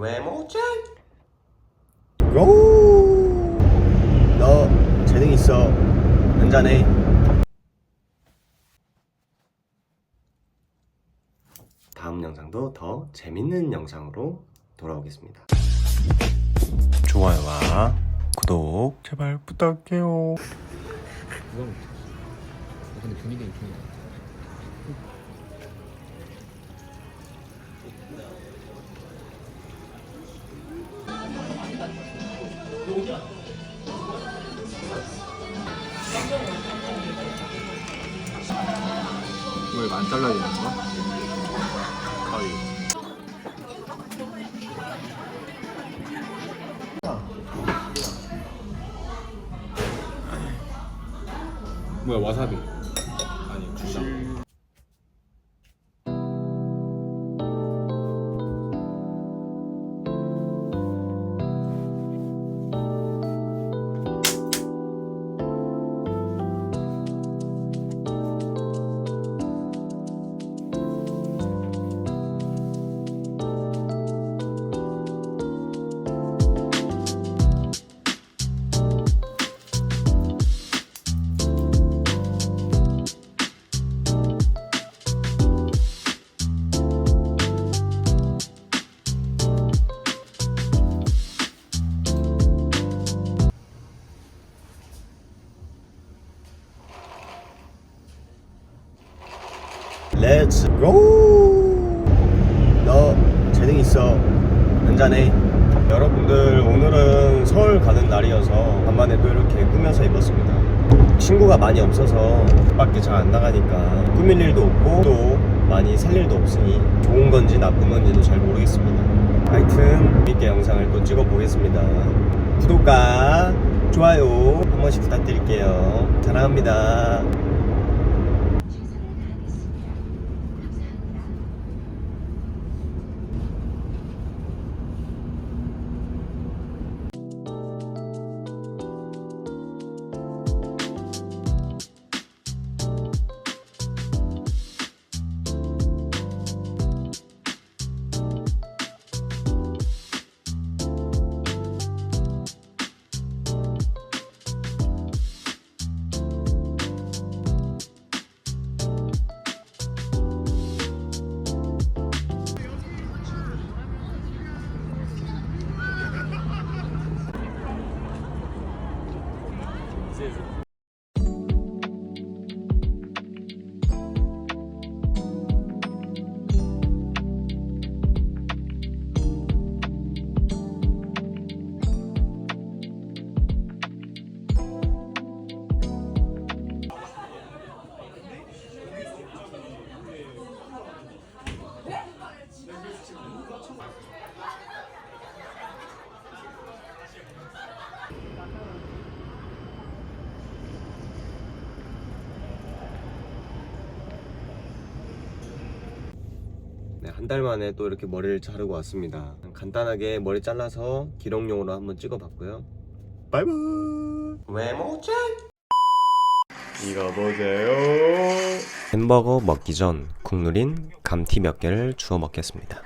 외모짱. 고! 너 재능 있어. 한잔해. 다음 영상도 더 재밌는 영상으로 돌아오겠습니다. 좋아요와 구독 제발 부탁해요. 누가 먹지? 근데 분위기 좋은데. 이걸 안 잘라야 되는 거야? 가위. 뭐야 와사비? 아니 주당. 렛츠 고! 너 재능 있어. 한잔해. 여러분들 오늘은 서울 가는 날이어서 간만에 또 이렇게 꾸며서 입었습니다. 친구가 많이 없어서 밖에 잘 안 나가니까 꾸밀 일도 없고 또 많이 살 일도 없으니 좋은 건지 나쁜 건지도 잘 모르겠습니다. 하여튼 재밌게 영상을 또 찍어 보겠습니다. 구독과 좋아요 한 번씩 부탁드릴게요. 사랑합니다. 네, 한 달 만에 또 이렇게 머리를 자르고 왔습니다. 간단하게 머리 잘라서 기록용으로 한번 찍어봤고요. 바이바이. 외모짱. 이거 보세요. 햄버거 먹기 전 국누린 감튀 몇 개를 주워 먹겠습니다.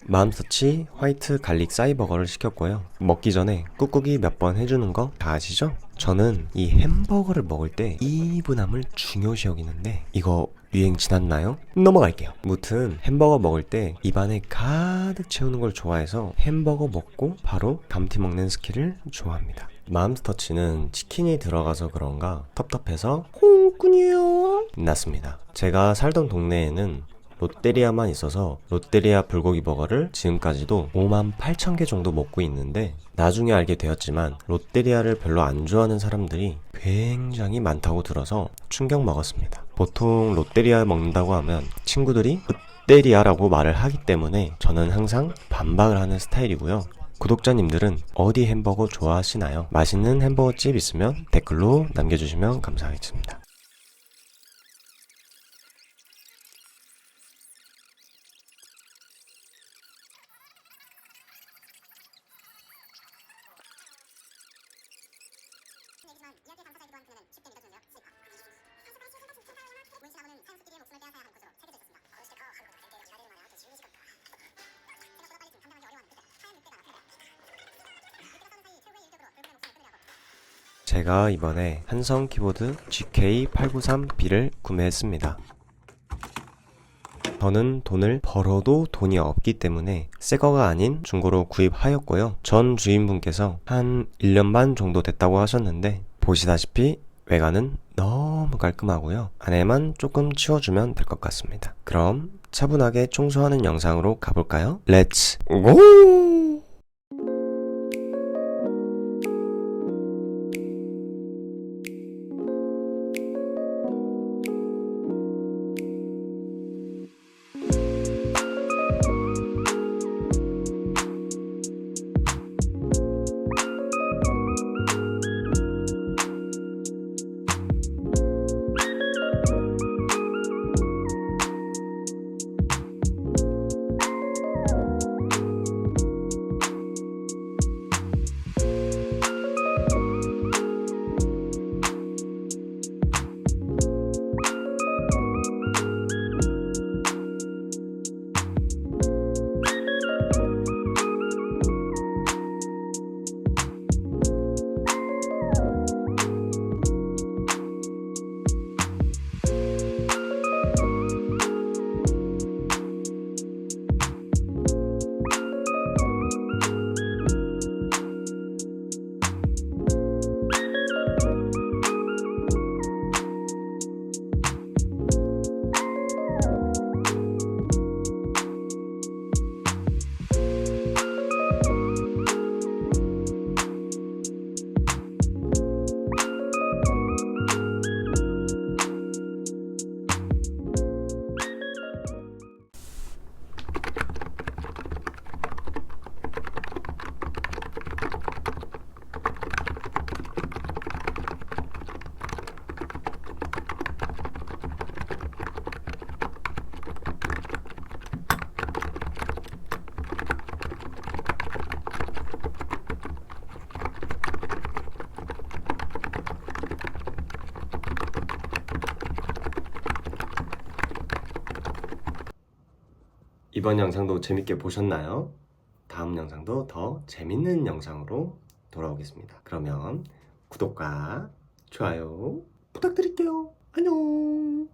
맘스터치 화이트 갈릭 싸이버거를 시켰고요. 먹기 전에 꾹꾹이 몇 번 해주는 거 다 아시죠? 저는 이 햄버거를 먹을 때 이분함을 중요시 여기는데 이거 유행 지났나요? 넘어갈게요. 무튼 햄버거 먹을 때 입안에 가득 채우는 걸 좋아해서 햄버거 먹고 바로 감튀 먹는 스킬을 좋아합니다. 맘스터치는 치킨이 들어가서 그런가 텁텁해서 콩꾼이요 났습니다. 제가 살던 동네에는 롯데리아만 있어서 롯데리아 불고기 버거를 지금까지도 58,000개 정도 먹고 있는데 나중에 알게 되었지만 롯데리아를 별로 안 좋아하는 사람들이 굉장히 많다고 들어서 충격 먹었습니다. 보통 롯데리아 먹는다고 하면 친구들이 롯데리아라고 말을 하기 때문에 저는 항상 반박을 하는 스타일이고요. 구독자님들은 어디 햄버거 좋아하시나요? 맛있는 햄버거집 있으면 댓글로 남겨주시면 감사하겠습니다. 문신하고는 사용 스킬의 목숨을 빼앗아야 하는 것으로 새겨져 있었습니다. 스티커 하루도 굉장히 잘해야 되는 말이야. 지금 시간까 생각보다 빨리 좀 판단하기 어려웠는데 제가 이번에 한성 키보드 GK893B를 구매했습니다. 저는 돈을 벌어도 돈이 없기 때문에 새거가 아닌 중고로 구입하였고요. 전 주인분께서 한 1년 반 정도 됐다고 하셨는데 보시다시피 외관은 너무 깔끔하고요. 안에만 조금 치워주면 될 것 같습니다. 그럼 차분하게 청소하는 영상으로 가볼까요? 렛츠 고! 이번 영상도 재밌게 보셨나요? 다음 영상도 더 재밌는 영상으로 돌아오겠습니다. 그러면 구독과 좋아요 부탁드릴게요. 안녕.